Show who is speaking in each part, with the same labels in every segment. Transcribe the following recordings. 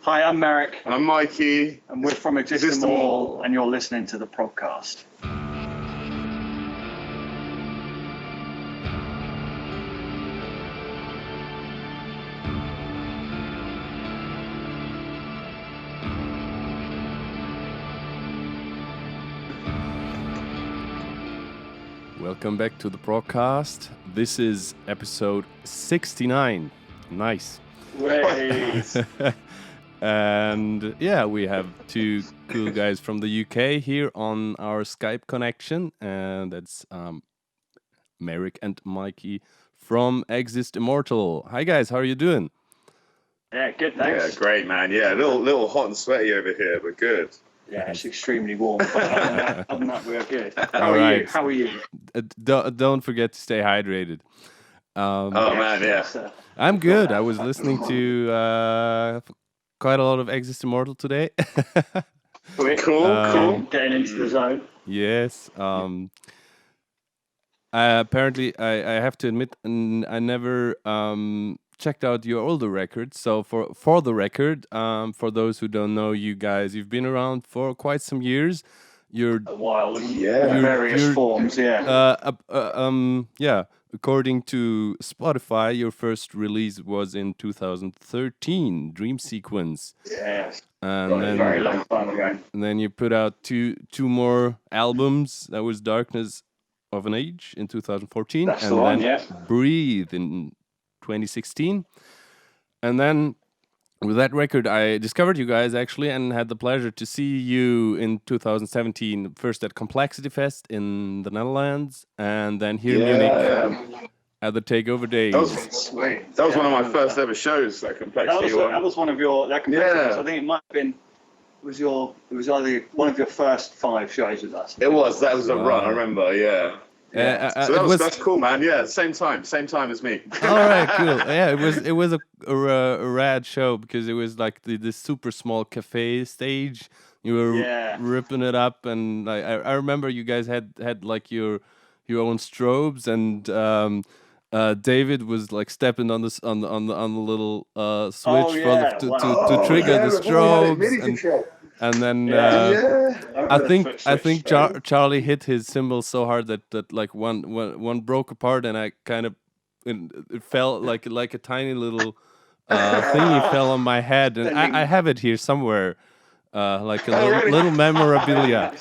Speaker 1: Hi, I'm Meyrick.
Speaker 2: I'm Mikey.
Speaker 1: And we're from Exist Immortal, and you're listening to the Progcast.
Speaker 3: Welcome back to the Progcast. This is episode 69. Nice.
Speaker 1: Wait.
Speaker 3: And yeah, we have two cool guys from the UK here on our Skype connection, and that's Meyrick and Mikey from Exist Immortal. Hi guys, how are you doing?
Speaker 1: Yeah, good, thanks.
Speaker 2: Yeah, great, man. Yeah, a little hot and sweaty over here, but good.
Speaker 1: Yeah, it's extremely warm. But other than that, we're good. How
Speaker 3: All
Speaker 1: are
Speaker 3: right.
Speaker 1: you? How are you?
Speaker 3: Don't forget to stay hydrated.
Speaker 2: Man, yeah.
Speaker 3: I'm good. I was listening to quite a lot of Exist Immortal today.
Speaker 2: Cool.
Speaker 1: Getting into the zone.
Speaker 3: Yes. Apparently, I have to admit, I never checked out your older records. So for the record, for those who don't know you guys, you've been around for quite some years. You're
Speaker 1: A while.
Speaker 2: Yeah.
Speaker 1: In various forms, yeah.
Speaker 3: yeah. According to Spotify, your first release was in 2013, Dream Sequence.
Speaker 1: Yes.
Speaker 3: And
Speaker 1: A
Speaker 3: then,
Speaker 1: very long time ago.
Speaker 3: and then you put out two more albums. That was Darkness of an Age in 2014,
Speaker 1: That's
Speaker 3: and
Speaker 1: the one,
Speaker 3: then
Speaker 1: yeah.
Speaker 3: Breathe in 2016. And then with that record, I discovered you guys actually, and had the pleasure to see you in 2017, first at Complexity Fest in the Netherlands, and then here in Munich at the Takeover Days.
Speaker 1: Sweet.
Speaker 2: That was one of my first ever shows, that Complexity one.
Speaker 1: That was one of your competitors.
Speaker 2: Yeah.
Speaker 1: I think it might have been. It was either one of your first 5 shows with us.
Speaker 2: It was. That was a run. I remember. Yeah. So that's cool, man. Yeah, same time as me.
Speaker 3: All right, cool. Yeah, it was a rad show because it was like this super small cafe stage. You were ripping it up, and I remember you guys had like your own strobes, and David was like stepping on the little switch to trigger the strobes. And then I think Charlie hit his cymbal so hard that like one broke apart, and I kind of it fell like a tiny little thingy fell on my head, and I have it here somewhere, like a little memorabilia.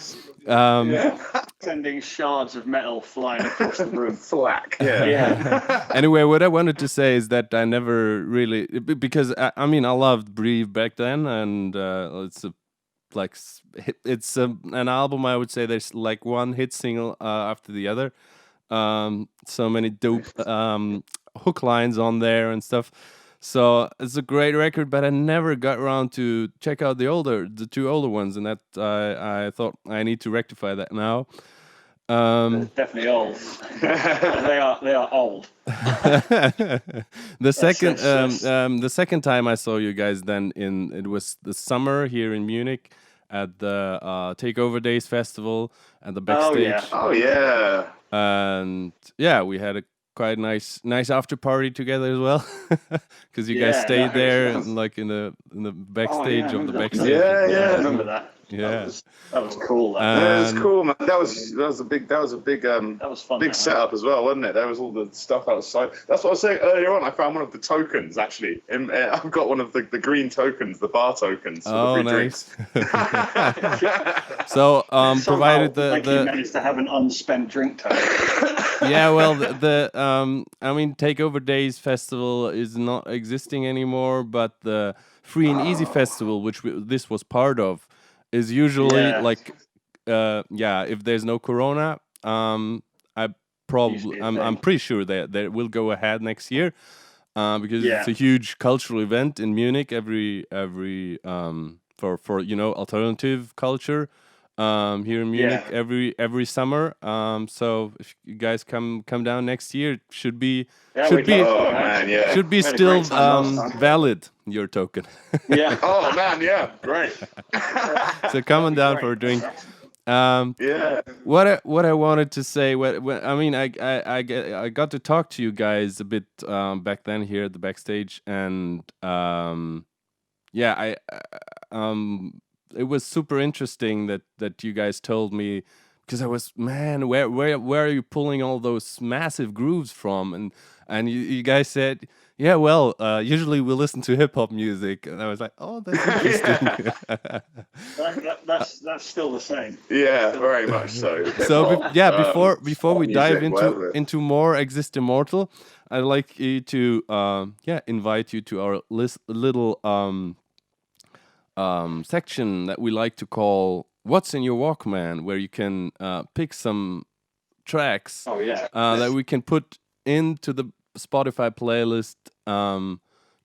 Speaker 1: Sending shards of metal flying across the room.
Speaker 2: Thwack. Yeah.
Speaker 3: Anyway, what I wanted to say is that I never really, because I mean I loved Breathe back then, and it's an album. I would say there's like one hit single after the other. So many dope hook lines on there and stuff. So it's a great record, but I never got around to check out the 2 older ones, and that I thought I need to rectify that now.
Speaker 1: They're definitely old. they are old.
Speaker 3: The second time I saw you guys, then it was the summer here in Munich at the Takeover Days Festival at the backstage.
Speaker 2: Oh yeah.
Speaker 3: And yeah, we had a quite nice after party together as well, because you guys stayed there and like in the backstage of the backstage.
Speaker 2: Yeah.
Speaker 1: I remember that.
Speaker 3: Yeah,
Speaker 1: that was cool.
Speaker 2: That was cool, man. That was a big
Speaker 1: that was fun.
Speaker 2: Big setup as well, wasn't it? There was all the stuff outside. That's what I was saying earlier on. I found one of the tokens actually. I've got one of the green tokens, the bar tokens. For the free
Speaker 3: nice.
Speaker 2: Drinks.
Speaker 3: So provided
Speaker 1: you managed to have an unspent drink token.
Speaker 3: Yeah, well, I mean, Takeover Days Festival is not existing anymore, but the Free and Easy Festival, which this was part of, is usually like, if there's no Corona, I'm pretty sure that will go ahead next year, because it's a huge cultural event in Munich every for alternative culture. Here in Munich every summer. So if you guys come down next year, should be still valid, your token.
Speaker 1: Yeah.
Speaker 2: Oh man, yeah, great.
Speaker 3: So coming down for a drink. What I wanted to say, I got to talk to you guys a bit back then here at the backstage, and yeah, it was super interesting that you guys told me, because I was, man, where are you pulling all those massive grooves from? And you guys said, yeah, well, usually we listen to hip hop music, and I was like, oh, that's interesting.
Speaker 1: That's still the same.
Speaker 2: Yeah, very much so.
Speaker 3: So before we dive
Speaker 2: music,
Speaker 3: into more Exist Immortal, I'd like you to invite you to our little section that we like to call "What's in Your Walkman," where you can pick some tracks that we can put into the Spotify playlist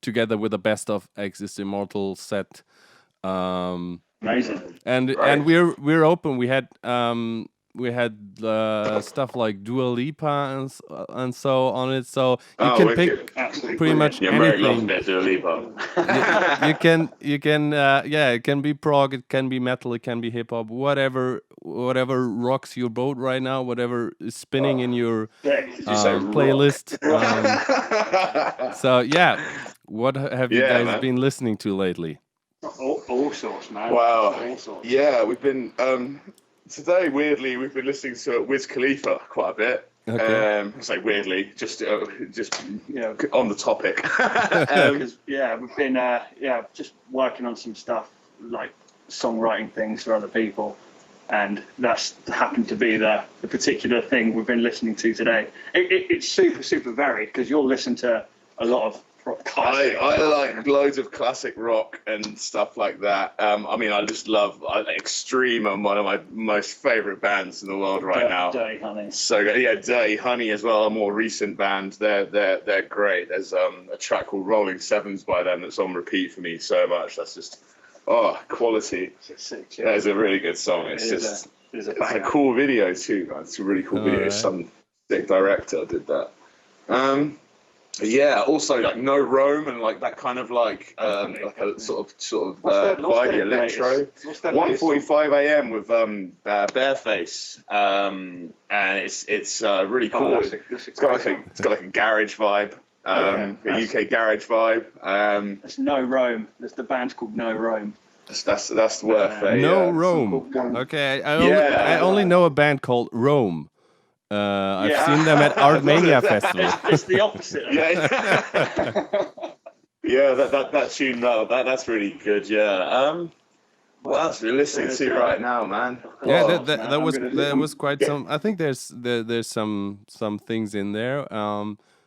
Speaker 3: together with the best of Exist Immortal set.
Speaker 1: Amazing.
Speaker 3: And we're open. We had stuff like Dua Lipa and so on it. So you can pick pretty much anything.
Speaker 2: Dua Lipa.
Speaker 3: You can it can be prog, it can be metal, it can be hip hop, whatever rocks your boat right now, whatever is spinning in your playlist. So yeah, what have you guys been listening to lately?
Speaker 1: All sorts, man.
Speaker 2: Wow.
Speaker 1: All sorts.
Speaker 2: Yeah, we've been today. Weirdly, we've been listening to Wiz Khalifa quite a bit.
Speaker 3: Okay.
Speaker 2: I say weirdly, just
Speaker 1: Yeah.
Speaker 2: on the topic.
Speaker 1: Because we've been just working on some stuff like songwriting things for other people, and that's happened to be the particular thing we've been listening to today. It's super varied, because you'll listen to a lot of classic.
Speaker 2: I like loads of classic rock and stuff like that. I mean, I just love Extreme, are one of my most favourite bands in the world right now.
Speaker 1: Dirty Honey.
Speaker 2: So yeah, Dirty Honey as well, a more recent band. They're great. There's a track called Rolling Sevens by them that's on repeat for me so much. That's just quality.
Speaker 1: Sick,
Speaker 2: yeah, it's a really good song. It's a cool video too, man. It's a really cool video.
Speaker 3: Right.
Speaker 2: Some sick director did that. Yeah, also like No Rome and like that kind of like a sort of vibey electro. 1:45 a.m. with Bareface, and it's really cool. It's got like a garage vibe, a UK garage vibe.
Speaker 1: It's No Rome. The band's called No Rome.
Speaker 2: That's worth it.
Speaker 3: No Rome. Okay, I only know a band called Rome. I've seen them at Artmania Festival.
Speaker 1: It's the opposite.
Speaker 2: Yeah, that tune though, that's really good. Yeah. What else are we listening to right now, man?
Speaker 3: Yeah, that was quite some. I think there's some things in there.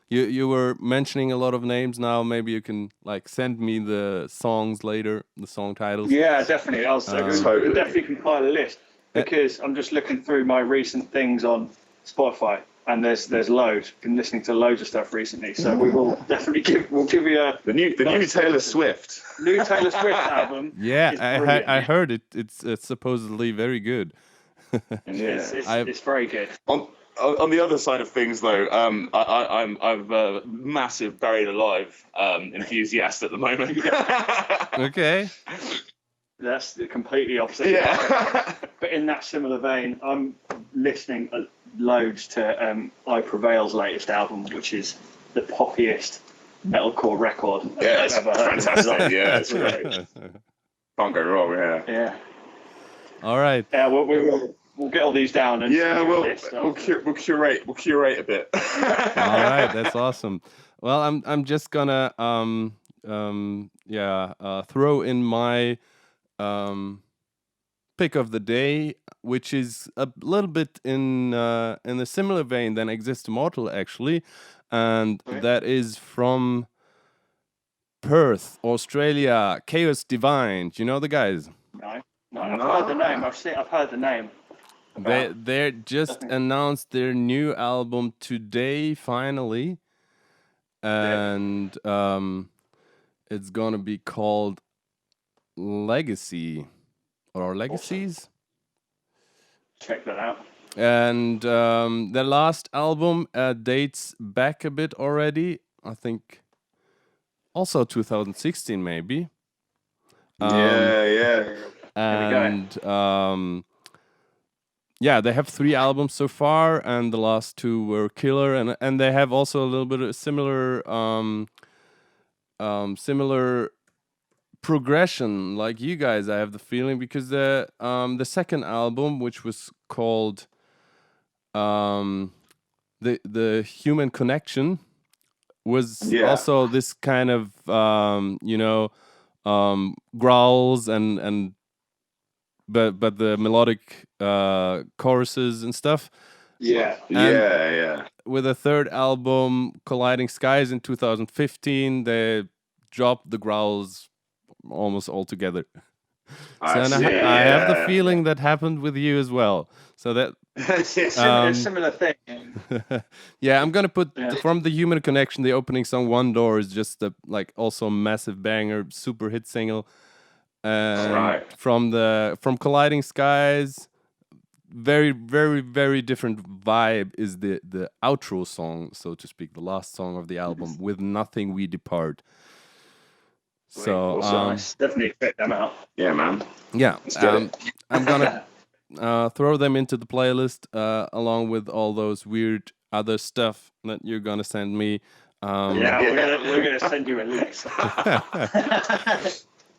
Speaker 3: You were mentioning a lot of names now. Maybe you can like send me the songs later, the song titles.
Speaker 1: Yeah, definitely. I'll definitely compile a list, because I'm just looking through my recent things on Spotify, and there's loads. Been listening to loads of stuff recently, so we will definitely give you the new
Speaker 2: Taylor Swift
Speaker 1: album.
Speaker 3: Yeah, I heard it. It's supposedly very good.
Speaker 1: It's very good.
Speaker 2: On the other side of things, though, I'm a massive Buried Alive enthusiast at the moment.
Speaker 3: Okay.
Speaker 1: That's the completely opposite.
Speaker 2: Yeah.
Speaker 1: But in that similar vein, I'm listening loads to Prevail's latest album, which is the poppiest metalcore record I've ever heard.
Speaker 2: Fantastic. Yeah, it's great. Can't go wrong.
Speaker 1: Yeah.
Speaker 3: All right.
Speaker 1: Yeah, we'll get all these down. And
Speaker 2: we'll curate a bit.
Speaker 3: All right, that's awesome. Well, I'm just gonna throw in my pick of the day, which is a little bit in a similar vein than Exist Immortal, actually, and that is from Perth, Australia, Chaos Divine. Do you know the guys?
Speaker 1: No, I've heard the name. I've heard the name.
Speaker 3: They just announced their new album today, finally, and it's gonna be called Legacy or Legacies.
Speaker 1: Check that out.
Speaker 3: And their last album dates back a bit already. I think also 2016 maybe.
Speaker 2: Yeah.
Speaker 3: And they have 3 albums so far, and the last 2 were killer. And they have also a little bit of similar progression like you guys, I have the feeling, because the second album, which was called the Human Connection, was also this kind of growls and but the melodic choruses and stuff. With a third album, Colliding Skies, in 2015, they dropped the growls almost altogether. I have the feeling that happened with you as well. So that
Speaker 1: similar thing.
Speaker 3: Yeah, I'm gonna put from the Human Connection, the opening song "One Door" is just also a massive banger, super hit single. From Colliding Skies, very, very, very different vibe is the outro song, so to speak, the last song of the album, With Nothing We Depart. So
Speaker 1: nice. Definitely fit them out.
Speaker 2: Yeah, man.
Speaker 3: Yeah, I'm gonna throw them into the playlist along with all those weird other stuff that you're gonna send me.
Speaker 1: We're gonna send you a list.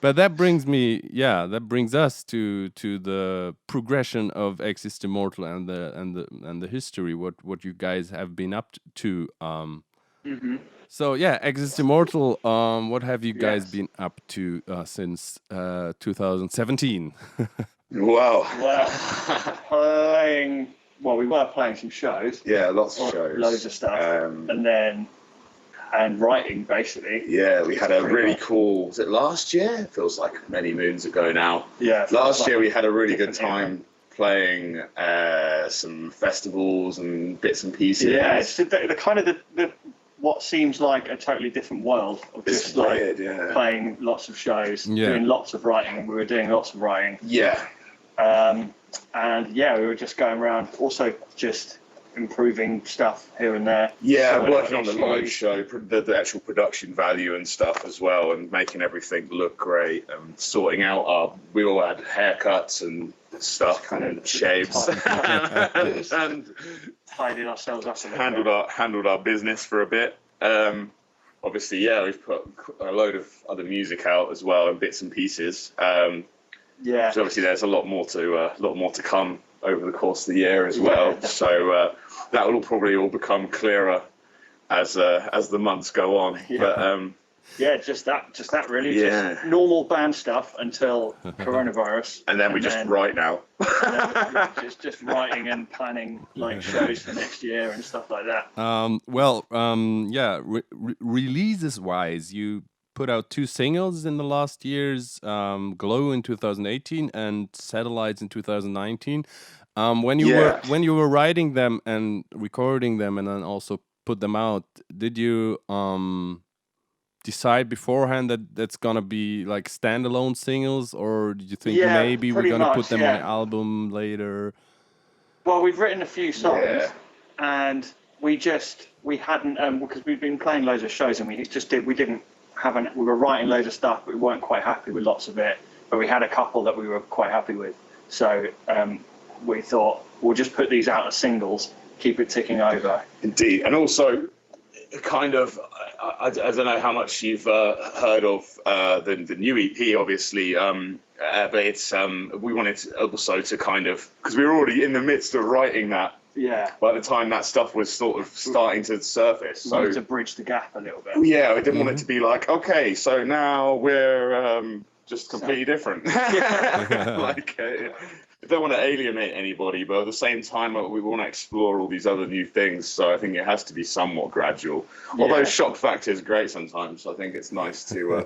Speaker 3: But that brings us to the progression of Exist Immortal and the history, what you guys have been up to. So Exist Immortal, what have you guys been up to since 2017?
Speaker 2: Wow.
Speaker 1: We were playing some shows.
Speaker 2: Yeah, lots of shows.
Speaker 1: Loads of stuff. And writing, basically.
Speaker 2: Yeah, we had a really cool, was it last year? It feels like many moons ago now.
Speaker 1: Yeah.
Speaker 2: Last year we had a really good time playing some festivals and bits and pieces.
Speaker 1: Yeah, it's the kind of the what seems like a totally different world of just playing lots of shows, doing lots of writing. We were doing lots of writing.
Speaker 2: Yeah.
Speaker 1: We were just going around, also just improving stuff here and there.
Speaker 2: Yeah, working on the live show, the actual production value and stuff as well, and making everything look great, and sorting out we all had haircuts and stuff, kind of shaves, and
Speaker 1: tidied ourselves up.
Speaker 2: Handled our business for a bit. Obviously, we've put a load of other music out as well, and bits and pieces. So obviously, there's a lot more to come over the course of the year as well. So that will probably all become clearer as the months go on. But
Speaker 1: just that really. Just normal band stuff until coronavirus,
Speaker 2: and then we just write now.
Speaker 1: just writing and planning shows for next year and stuff like that.
Speaker 3: Releases wise, you put out 2 singles in the last years, Glow in 2018 and Satellites in 2019. When you were writing them and recording them and then also put them out, did you decide beforehand that that's gonna be standalone singles, or did you think maybe we're gonna put them on an album later?
Speaker 1: Well, we've written a few songs and we hadn't because we've been playing loads of shows and we were writing loads of stuff, but we weren't quite happy with lots of it. But we had a couple that we were quite happy with. So we thought we'll just put these out as singles, keep it ticking over.
Speaker 2: Indeed. And also, kind of, I don't know how much you've heard of the new EP, obviously, but it's we wanted also to kind of, because we were already in the midst of writing that.
Speaker 1: Yeah.
Speaker 2: By the time that stuff was sort of starting to surface,
Speaker 1: so we wanted to bridge the gap a little bit.
Speaker 2: Yeah, we didn't want it to be like, okay, so now we're just completely different. I don't want to alienate anybody, but at the same time, we want to explore all these other new things. So I think it has to be somewhat gradual. Although shock factor is great sometimes. I think it's nice to go.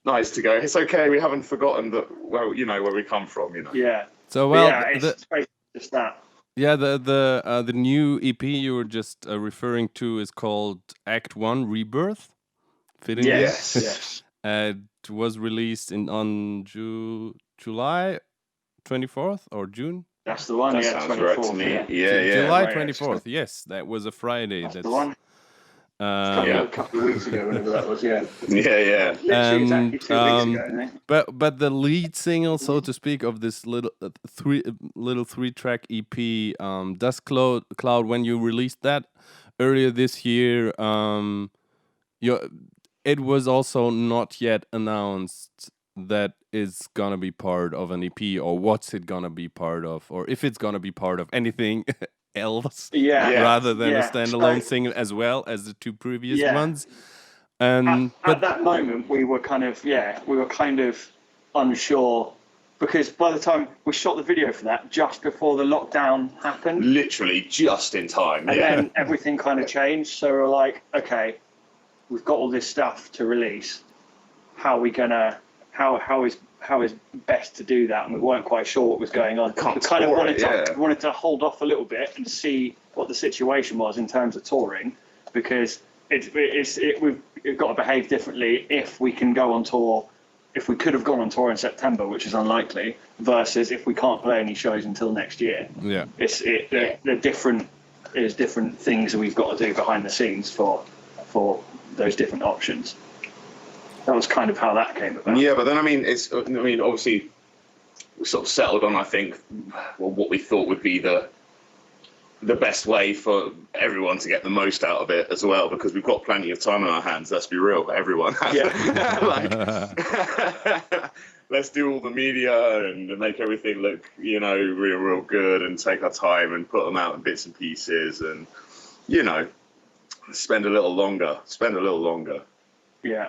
Speaker 2: It's okay. We haven't forgotten that. Well, where we come from.
Speaker 1: Yeah.
Speaker 3: So
Speaker 1: it's just that.
Speaker 3: Yeah, the new EP you were just referring to is called Act 1 Rebirth. Fitting.
Speaker 1: Yes.
Speaker 3: It was released on July 24th or June?
Speaker 1: That's the one.
Speaker 2: That sounds right to me. Yeah.
Speaker 3: July 24th. Yes, that was a Friday.
Speaker 1: That's the one. A couple of weeks ago, whenever that was. Yeah.
Speaker 2: Yeah.
Speaker 1: Literally exactly 2 weeks ago.
Speaker 3: But the lead single, so to speak, of this little 3-track EP, Dust Cloud. When you released that earlier this year, it was also not yet announced that is gonna be part of an EP, or what's it gonna be part of, or if it's gonna be part of anything else, rather than a standalone single as well as the two previous ones. And
Speaker 1: at that moment, we were kind of unsure, because by the time we shot the video for that, just before the lockdown happened,
Speaker 2: literally just in time,
Speaker 1: and then everything kind of changed. So we're like, okay, we've got all this stuff to release. How are we gonna? How is best to do that? And we weren't quite sure what was going on. We kind of wanted to hold off a little bit and see what the situation was in terms of touring, because we've got to behave differently if we can go on tour. If we could have gone on tour in September, which is unlikely, versus if we can't play any shows until next year.
Speaker 3: Yeah,
Speaker 1: they're different. There's different things that we've got to do behind the scenes for those different options. That was kind of how that came about.
Speaker 2: Yeah, but then obviously we sort of settled on, I think, what we thought would be the best way for everyone to get the most out of it as well, because we've got plenty of time on our hands. Let's be real, everyone has. Let's do all the media and make everything look, real good, and take our time and put them out in bits and pieces, and spend a little longer.
Speaker 1: Yeah.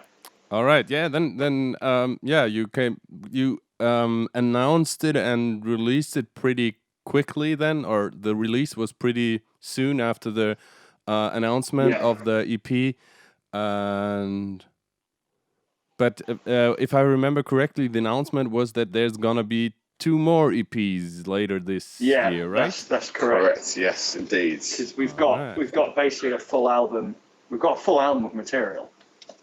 Speaker 3: All right. Yeah. Then you announced it and released it pretty quickly then, or the release was pretty soon after the announcement of the EP. But if I remember correctly, the announcement was that there's gonna be 2 more EPs later this year, right?
Speaker 1: That's correct.
Speaker 2: Yes, indeed.
Speaker 1: Because we've got basically a full album. We've got a full album of material.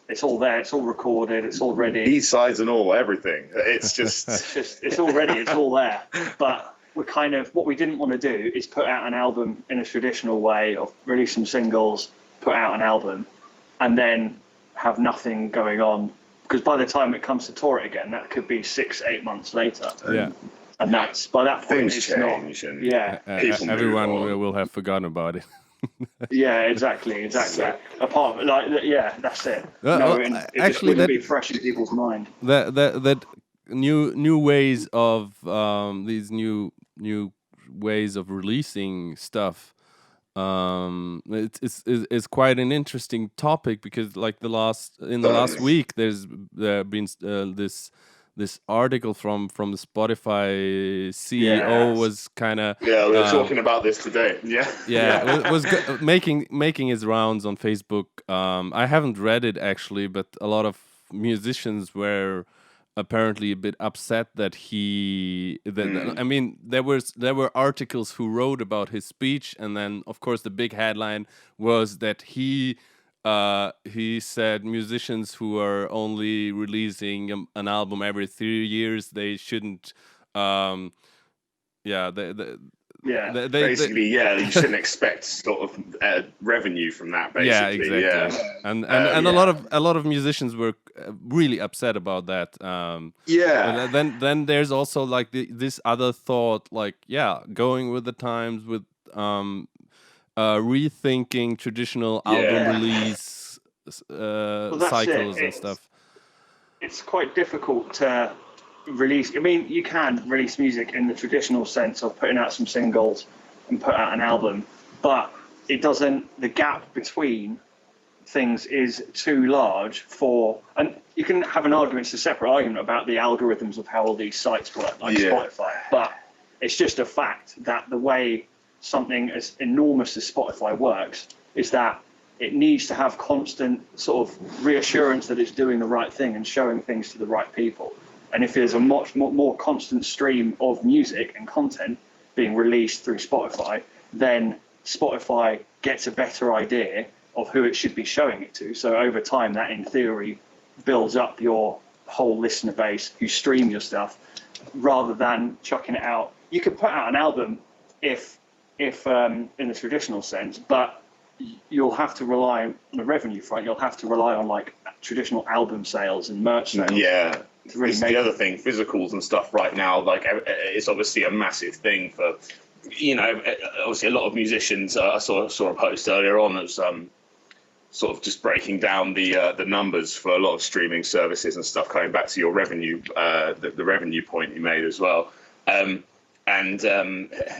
Speaker 1: It's all there. It's all recorded. It's all ready.
Speaker 2: B-sides and all, everything. It's just,
Speaker 1: it's all ready. It's all there. But we're what we didn't want to do is put out an album in a traditional way, of release some singles, put out an album, and then have nothing going on. Because by the time it comes to tour it again, that could be 6-8 months later.
Speaker 3: Yeah.
Speaker 1: And that's, by that point,
Speaker 2: things change.
Speaker 1: And
Speaker 3: everyone will have forgotten about it.
Speaker 1: Yeah, exactly. That's it.
Speaker 3: Actually,
Speaker 1: wouldn't be fresh in people's mind.
Speaker 3: That new ways of these new ways of releasing stuff. It's quite an interesting topic, because like the last week there's been this article from the Spotify CEO was kind of
Speaker 2: we were talking about this today.
Speaker 3: was making his rounds on Facebook. I haven't read it actually, but a lot of musicians were apparently a bit upset that I mean, there were articles who wrote about his speech, and then of course the big headline was that he said musicians who are only releasing an album every 3 years, they shouldn't
Speaker 2: basically you shouldn't expect sort of revenue from that, basically.
Speaker 3: Yeah, exactly. And a lot of musicians were really upset about that. And then there's also like this other thought, like going with the times, with rethinking traditional album release cycles and stuff.
Speaker 1: It's quite difficult to release. I mean, you can release music in the traditional sense of putting out some singles and put out an album, but it doesn't. The gap between things is too large and you can have an argument. It's a separate argument about the algorithms of how all these sites work, like Spotify. But it's just a fact that the way something as enormous as Spotify works is that it needs to have constant sort of reassurance that it's doing the right thing and showing things to the right people. And if there's a much more constant stream of music and content being released through Spotify, then Spotify gets a better idea of who it should be showing it to. So over time, that in theory builds up your whole listener base who stream your stuff, rather than chucking it out. You could put out an album if in the traditional sense, but you'll have to rely on the revenue front. You'll have to rely on like traditional album sales and merch sales.
Speaker 2: Yeah. Really the other thing, physicals and stuff right now, like it's obviously a massive thing for, obviously a lot of musicians. I saw a post earlier on that's sort of just breaking down the numbers for a lot of streaming services and stuff, coming back to your revenue, the revenue point you made as well.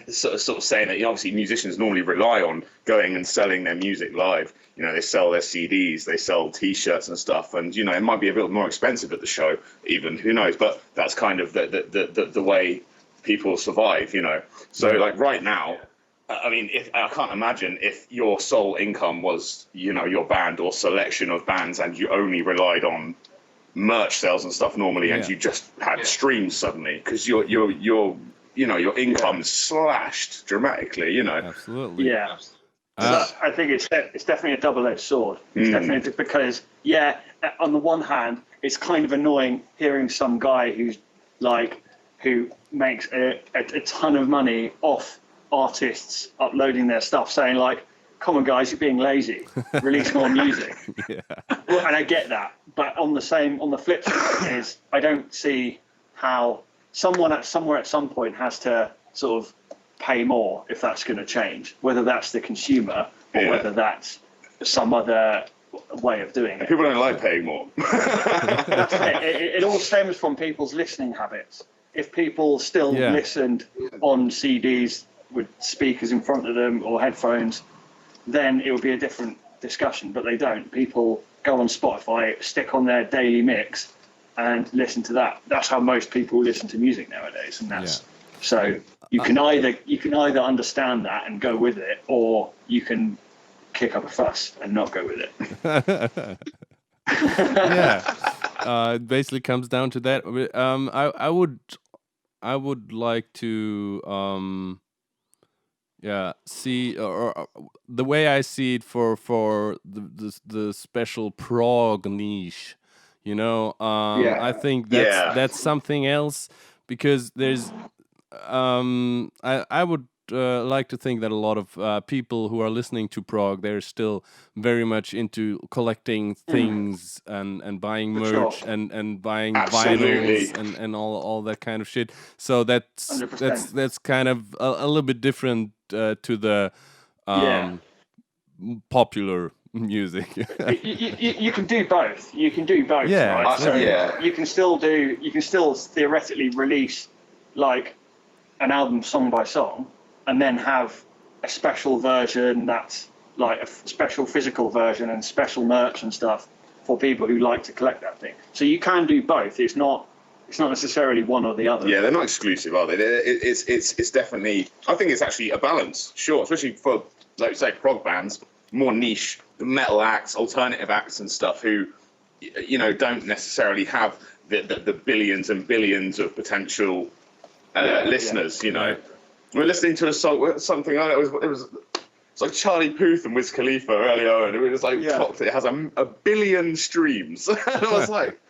Speaker 2: Sort of saying that, obviously musicians normally rely on going and selling their music live. They sell their CDs, they sell T-shirts and stuff, and it might be a bit more expensive at the show, even, who knows? But that's kind of the way people survive. So like right now, I mean, I can't imagine if your sole income was your band or selection of bands, and you only relied on merch sales and stuff normally, and you just had streams suddenly, because your income slashed dramatically,
Speaker 3: Absolutely.
Speaker 1: Yeah. I think it's definitely a double-edged sword. It's definitely, because on the one hand, it's kind of annoying hearing some guy who makes a ton of money off artists uploading their stuff, saying like, "Come on, guys, you're being lazy. Release more music." Well, and I get that, but on the flip side is, I don't see how someone at some point has to sort of pay more if that's going to change, whether that's the consumer or whether that's some other way of doing it.
Speaker 2: People don't like paying more.
Speaker 1: It all stems from people's listening habits. If people still listened on CDs with speakers in front of them or headphones, then it would be a different discussion, but they don't. People go on Spotify, stick on their daily mix and listen to that. That's how most people listen to music nowadays, and that's so you can either understand that and go with it, or you can kick up a fuss and not go with it.
Speaker 3: It basically comes down to that. I would like to see, or the way I see it for the special prog niche, I think that's something else, because there's I would like to think that a lot of people who are listening to prog, they're still very much into collecting things and buying merch and buying vinyls and all that kind of shit. So that's kind of a little bit different to the popular music.
Speaker 1: you can do both. You can do both.
Speaker 3: Yeah,
Speaker 1: right? So you can still theoretically release like an album song by song, and then have a special version that's like a special physical version and special merch and stuff for people who like to collect that thing. So you can do both. It's not necessarily one or the other.
Speaker 2: Yeah, they're not exclusive, are they? It's definitely, I think it's actually a balance, sure, especially for, like you say, prog bands, more niche metal acts, alternative acts and stuff who, don't necessarily have the billions and billions of potential listeners, We're listening to a song, something, it's like Charlie Puth and Wiz Khalifa earlier, and it was like, clocked, it has a billion streams. And I was like,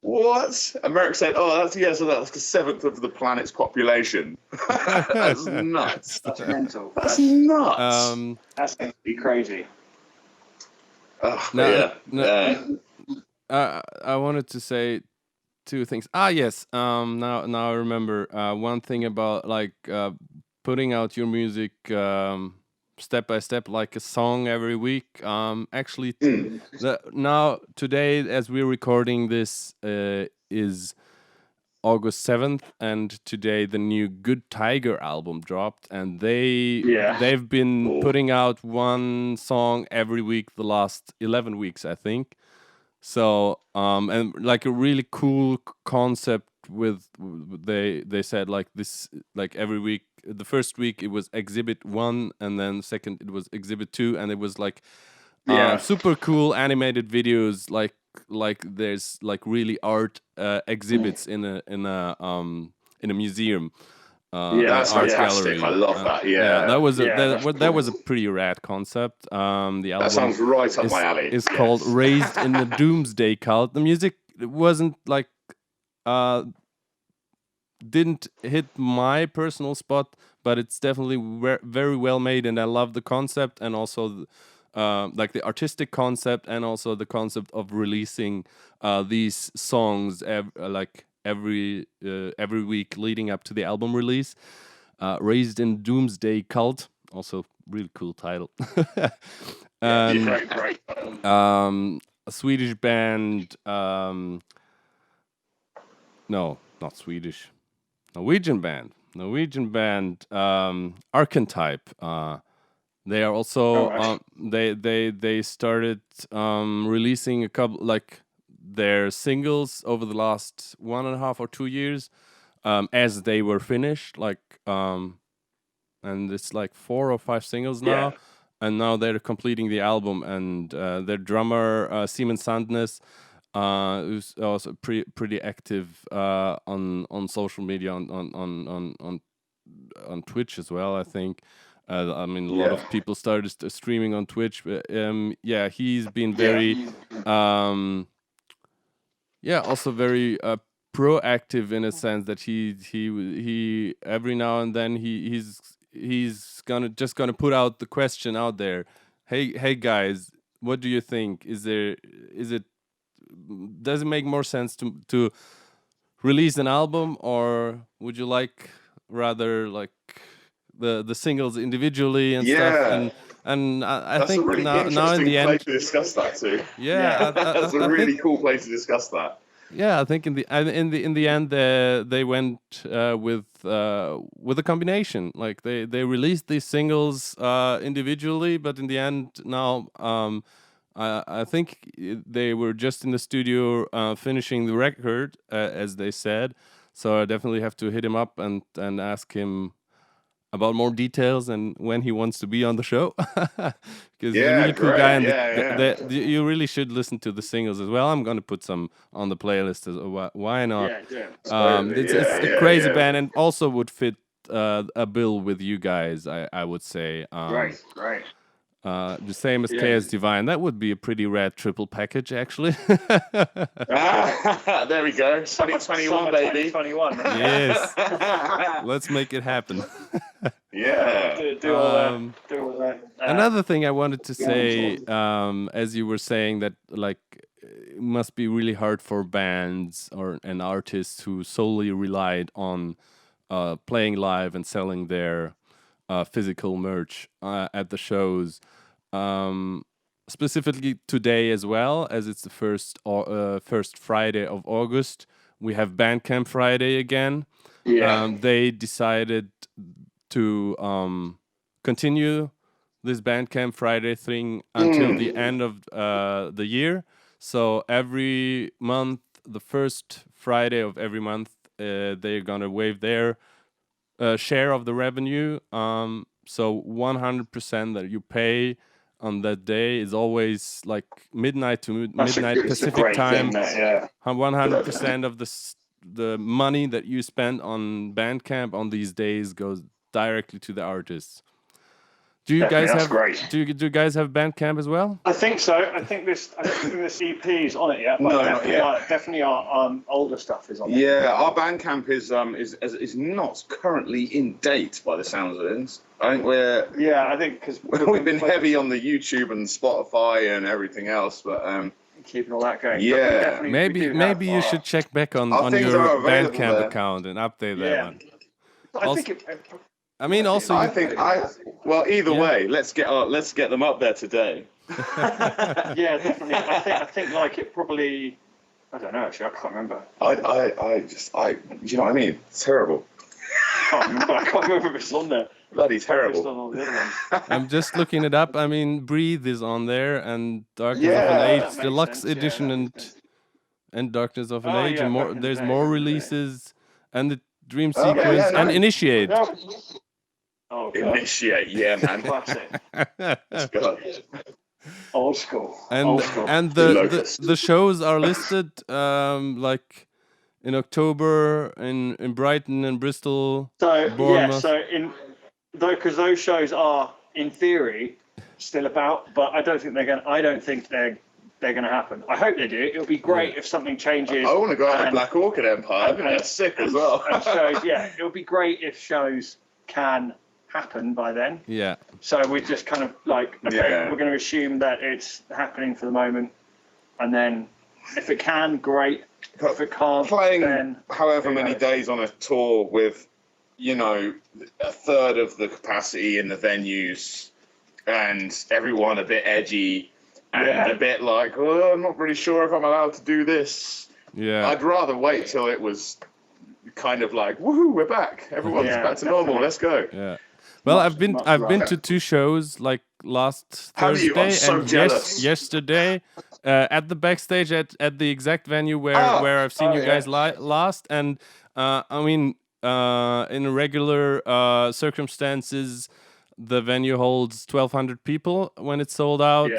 Speaker 2: what? And Meyrick said, that's a seventh of the planet's population. That's nuts.
Speaker 1: That's mental.
Speaker 2: That's nuts.
Speaker 1: That's going to be crazy.
Speaker 3: I wanted to say two things. Yes. Now I remember one thing about like putting out your music step by step, like a song every week. Actually, now today, as we're recording this, is August 7th, and today the new Good Tiger album dropped, and they've been putting out one song every week the last 11 weeks, I think. So and like a really cool concept with they said like this, like every week, the first week it was Exhibit 1, and then second it was Exhibit 2, and it was like super cool animated videos, like there's like really art exhibits in a museum.
Speaker 2: That's
Speaker 3: art
Speaker 2: fantastic.
Speaker 3: gallery.
Speaker 2: I love that.
Speaker 3: That was a pretty rad concept. The album
Speaker 2: that sounds right up my alley.
Speaker 3: It's called Raised in the Doomsday Cult. The music wasn't like didn't hit my personal spot, but it's definitely very well made, and I love the concept, and also like the artistic concept, and also the concept of releasing these songs every week leading up to the album release. Raised in Doomsday Cult. Also, really cool title.
Speaker 2: Great.
Speaker 3: A Swedish band. No, not Swedish. Norwegian band. Arkentype. They are also they started releasing a couple like their singles over the last 1.5 or 2 years, as they were finished. And it's like 4 or 5 singles now.
Speaker 2: Yeah.
Speaker 3: And now they're completing the album, and their drummer Simon Sandnes, who's also pretty active on social media, on Twitch as well, I think. I mean, a lot of people started streaming on Twitch. But, he's been very, also very proactive in a sense that he every now and then he's gonna put out the question out there. Hey guys, what do you think? Does it make more sense to release an album, or would you like rather like the singles individually and stuff? And I think
Speaker 2: really
Speaker 3: now in the end,
Speaker 2: to discuss that too.
Speaker 3: That's
Speaker 2: a really cool place to discuss that.
Speaker 3: Yeah, I think in the end they went with a combination. Like they released these singles individually, but in the end now I think they were just in the studio finishing the record, as they said. So I definitely have to hit him up and ask him about more details and when he wants to be on the show. Because he's a really cool guy, and you really should listen to the singles as well. I'm going to put some on the playlist. Why not? It's a crazy band, and also would fit a bill with you guys, I would say.
Speaker 1: Right.
Speaker 3: The same as Chaos Divine. That would be a pretty rad triple package, actually.
Speaker 2: There we go. 2021, baby.
Speaker 1: 2021.
Speaker 3: Yes. Let's make it happen.
Speaker 1: Do all that.
Speaker 3: Another thing I wanted to say, as you were saying that, like, it must be really hard for bands and artists who solely relied on playing live and selling their physical merch at the shows. Specifically today as well, as it's the first Friday of August, we have Bandcamp Friday again. They decided to continue this Bandcamp Friday thing until the end of the year. So every month, the first Friday of every month, they're gonna waive their share of the revenue. So 100% that you pay on that day is always like midnight to midnight Pacific time. 100% of the money that you spend on Bandcamp on these days goes directly to the artists. Do you guys have do you guys have Bandcamp as well?
Speaker 1: I think so. I think this EP is on it yet. But
Speaker 2: No, not yet.
Speaker 1: Definitely our older stuff is on it.
Speaker 2: Yeah, our Bandcamp is not currently in date by the sounds of it. I think
Speaker 1: I think because
Speaker 2: we've been heavy on the YouTube and Spotify and everything else, but
Speaker 1: keeping all that going.
Speaker 2: Yeah,
Speaker 3: maybe you should check back on your Bandcamp account and update that one.
Speaker 1: I think
Speaker 2: either way, let's get them up there today.
Speaker 1: Yeah, definitely. I think like it probably. I don't know. Actually, I can't remember.
Speaker 2: I you know what I mean? It's terrible.
Speaker 1: I can't remember if it's on there.
Speaker 2: Bloody terrible.
Speaker 1: On all the other ones.
Speaker 3: I'm just looking it up. I mean, Breathe is on there, and Darkness of an Age Deluxe Edition, and Darkness of an Age, and more. There's more releases, and the Dream Sequence, and Initiate.
Speaker 1: Oh, God.
Speaker 2: Initiate, yeah, man.
Speaker 1: Classic.
Speaker 2: Let's go.
Speaker 1: Old school.
Speaker 3: And the shows are listed like in October in Brighton and Bristol.
Speaker 1: So
Speaker 3: Bournemouth.
Speaker 1: because those shows are in theory still about, but I don't think they're going to happen. I hope they do. It would be great if something changes.
Speaker 2: I want to go out to Black Orchid Empire. I think that's sick as well.
Speaker 1: It would be great if shows can happen by then.
Speaker 3: Yeah.
Speaker 1: So we just kind of like, we're going to assume that it's happening for the moment, and then if it can, great. If it can't,
Speaker 2: playing
Speaker 1: then
Speaker 2: however many days on a tour with you know, a third of the capacity in the venues, and everyone a bit edgy and a bit like, oh, I'm not really sure if I'm allowed to do this.
Speaker 3: Yeah.
Speaker 2: I'd rather wait till it was kind of like, woohoo, we're back. Everyone's back to normal. Let's go.
Speaker 3: Yeah. Well, I've been to 2 shows like last Thursday and yesterday at the backstage at the exact venue where I've seen you guys last, and I mean in regular circumstances the venue holds 1,200 people when it's sold out,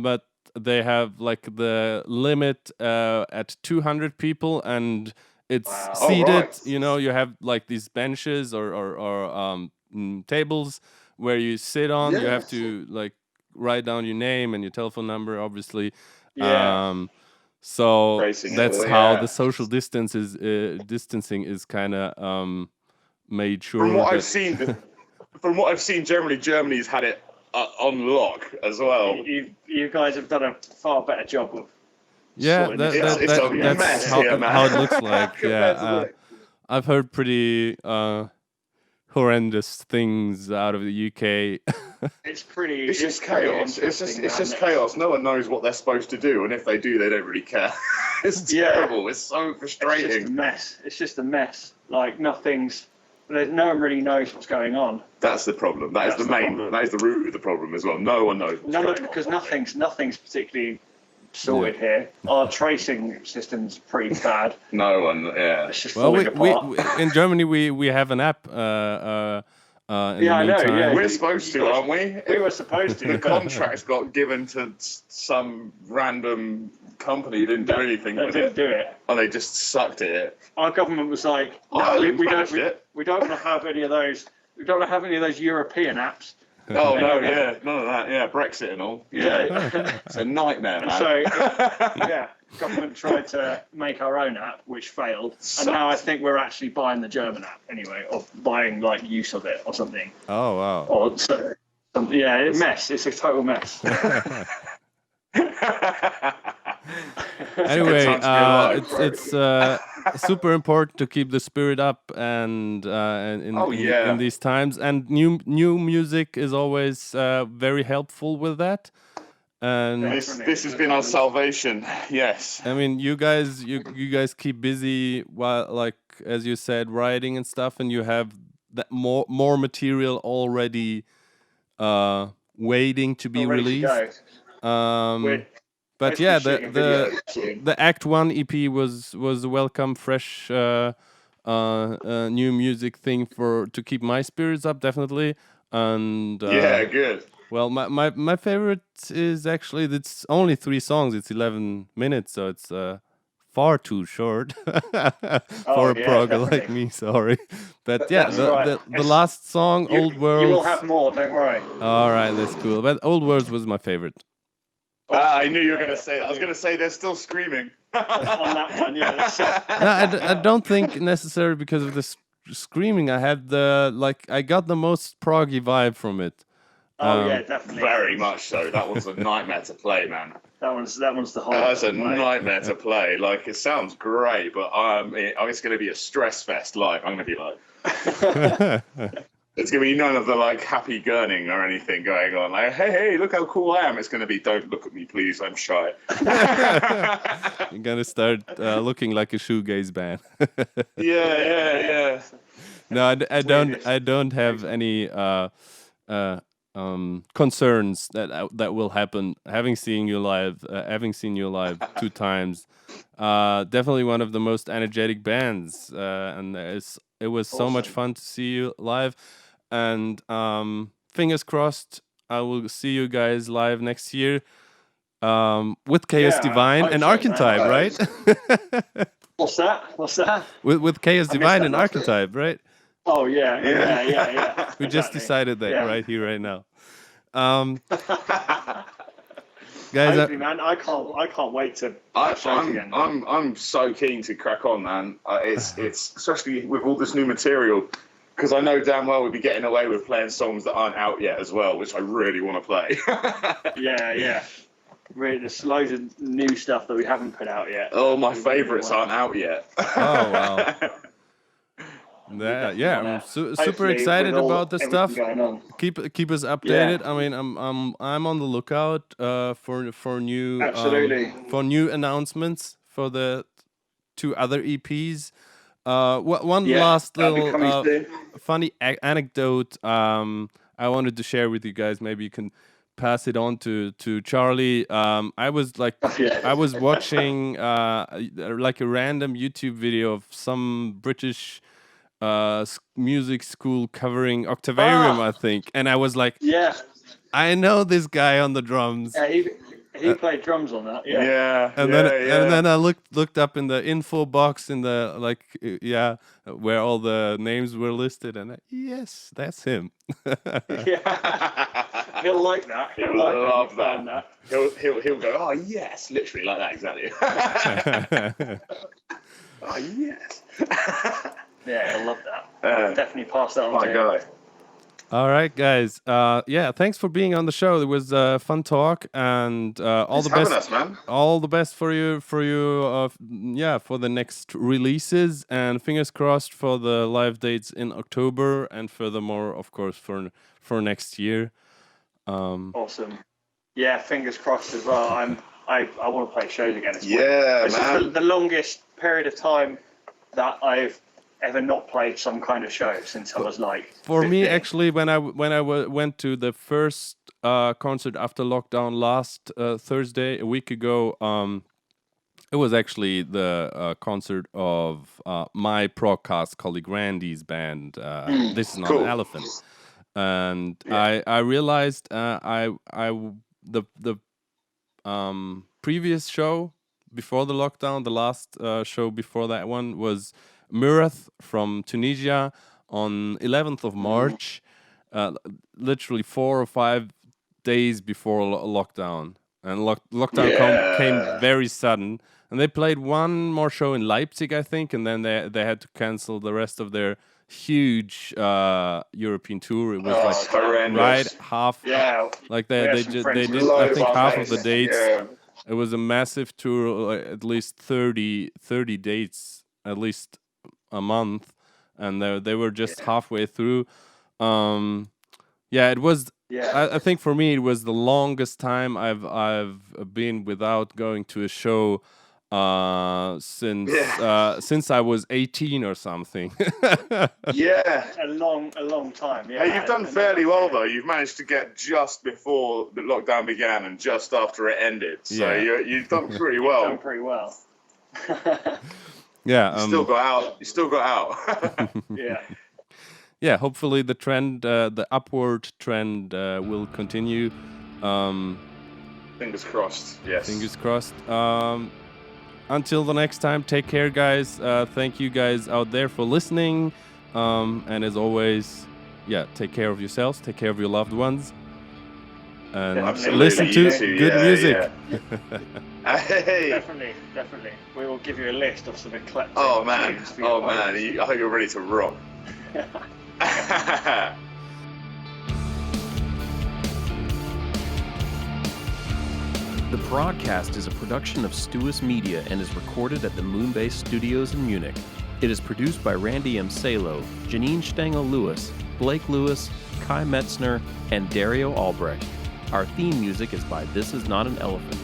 Speaker 3: but they have like the limit at 200 people, and it's seated. You know, you have like these benches or tables where you sit on. You have to like write down your name and your telephone number, obviously. So that's how the social distancing is kind of made sure.
Speaker 2: From what I've seen, generally Germany's had it on lock as well.
Speaker 1: You guys have done a far better job of.
Speaker 3: Yeah, that's how it looks like. Yeah, I've heard pretty horrendous things out of the UK.
Speaker 1: It's pretty.
Speaker 2: It's just chaos. It's just chaos. No one knows what they're supposed to do, and if they do, they don't really care. It's terrible. It's so frustrating.
Speaker 1: It's just a mess. It's just a mess. Like no one really knows what's going on.
Speaker 2: That's the problem. That is the root of the problem as well. No one knows.
Speaker 1: Because nothing's particularly sorted here. Our tracing system's pretty bad.
Speaker 2: No one. Yeah.
Speaker 1: It's just falling apart.
Speaker 3: In Germany we have an app. I know.
Speaker 2: Yeah, we're supposed to, aren't we?
Speaker 1: We were supposed to.
Speaker 2: The contracts got given to some random company who didn't do anything with it.
Speaker 1: Do it.
Speaker 2: And they just sucked at it.
Speaker 1: Our government was like, no, we don't want to have any of those. We don't want to have any of those European apps.
Speaker 2: Oh no, none of that. Yeah, Brexit and all. Yeah, it's a nightmare, man.
Speaker 1: So government tried to make our own app, which failed, and now I think we're actually buying the German app anyway, or buying like use of it or something.
Speaker 3: Oh wow.
Speaker 1: Or it's a mess. It's a total mess.
Speaker 3: Anyway, it's super important to keep the spirit up and in these times, and new music is always very helpful with that. And
Speaker 2: this has been our salvation. Yes.
Speaker 3: I mean, you guys keep busy while, like as you said, writing and stuff, and you have that more material already waiting to be released. But yeah, the Act 1 EP was a welcome, fresh new music thing to keep my spirits up, definitely. And
Speaker 2: good.
Speaker 3: Well, my favorite is actually, it's only 3 songs. It's 11 minutes, so it's far too short for a progger like me. Sorry, but yeah, the last song, Old World.
Speaker 1: You will have more. Don't worry.
Speaker 3: All right, that's cool. But Old Worlds was my favorite.
Speaker 2: I knew you were going to say that. I was going to say they're still screaming.
Speaker 1: On that one, yeah.
Speaker 3: I don't think necessarily because of the screaming. I had I got the most proggy vibe from it.
Speaker 1: Oh yeah, definitely.
Speaker 2: Very much so. That was a nightmare to play, man.
Speaker 1: That one's the whole.
Speaker 2: That's a nightmare to play. Like it sounds great, but it's going to be a stress fest live. I'm going to be like. It's going to be none of the like happy gurning or anything going on. Like, hey, look how cool I am. It's going to be, don't look at me, please. I'm shy.
Speaker 3: You're going to start looking like a shoegaze band.
Speaker 2: Yeah.
Speaker 3: No, I don't have any concerns that will happen. Having seen you live 2 times, definitely one of the most energetic bands, and it was so much fun to see you live. And fingers crossed, I will see you guys live next year with Chaos Divine and Arkentype, right?
Speaker 1: What's that?
Speaker 3: With Chaos Divine and Arkentype, right?
Speaker 1: Oh yeah.
Speaker 3: We just decided that right here, right now. Guys,
Speaker 1: hopefully, man, I can't wait to.
Speaker 2: I'm so keen to crack on, man. It's especially with all this new material, because I know damn well we'll be getting away with playing songs that aren't out yet as well, which I really want to play.
Speaker 1: Yeah. Really, there's loads of new stuff that we haven't put out yet.
Speaker 2: Oh, my favourites aren't out yet.
Speaker 3: Oh wow. Yeah, I'm super excited about the stuff. Keep us updated. I mean, I'm on the lookout for new announcements for the 2 other EPs. One last little funny anecdote I wanted to share with you guys. Maybe you can pass it on to Charlie. I was watching like a random YouTube video of some British music school covering Octavarium, I think, and I was like, I know this guy on the drums.
Speaker 1: He played drums on that.
Speaker 3: And then I looked up in the info box in the where all the names were listed, and yes, that's him.
Speaker 1: He'll like that.
Speaker 2: He'll love that. He'll go, oh yes, literally like that, exactly. Oh yes.
Speaker 1: Yeah, he'll love that. Definitely pass that on to him.
Speaker 2: Guy.
Speaker 3: All right, guys. Thanks for being on the show. It was a fun talk, and all the best.
Speaker 2: Us, man.
Speaker 3: All the best for you. For the next releases, and fingers crossed for the live dates in October, and furthermore, of course, for next year.
Speaker 1: Awesome. Yeah, fingers crossed as well. I want to play shows again. It's
Speaker 2: man.
Speaker 1: The longest period of time that I've ever not played some kind of show since I was like 15.
Speaker 3: For me, actually, when I went to the first concert after lockdown last Thursday, a week ago, it was actually the concert of my Progcast colleague Randy's band. This is not an elephant, and I realized the previous show before the lockdown, the last show before that one was Rebirth from Tunisia on 11th of March, literally 4 or 5 days before lockdown. And lockdown came very sudden. And they played one more show in Leipzig, I think, and then they had to cancel the rest of their huge European tour. It was half.
Speaker 1: Yeah.
Speaker 3: Like they did, I think, half of the dates. Yeah. It was a massive tour, at least 30 dates, at least a month, and they were just halfway through. It was. Yeah. I think for me it was the longest time I've been without going to a show since I was 18 or something.
Speaker 1: a long time. Yeah,
Speaker 2: hey, you've done fairly well though. You've managed to get just before the lockdown began and just after it ended. So you've done pretty well.
Speaker 1: You've done pretty well.
Speaker 3: Yeah,
Speaker 2: you still got out.
Speaker 3: Yeah, hopefully the trend, the upward trend, will continue.
Speaker 2: Fingers crossed. Yes.
Speaker 3: Fingers crossed. Until the next time, take care, guys. Thank you guys out there for listening. And as always, take care of yourselves, take care of your loved ones, and listen to good music.
Speaker 2: Hey.
Speaker 1: Definitely. We will give you a list of some eclectic.
Speaker 2: Oh man. I hope you're ready to rock.
Speaker 4: The Progcast is a production of Stuus Media and is recorded at the Moonbase Studios in Munich. It is produced by Randy M. Salo, Janine Stengel-Lewis, Blake Lewis, Kai Metzner, and Dario Albrecht. Our theme music is by This Is Not an Elephant.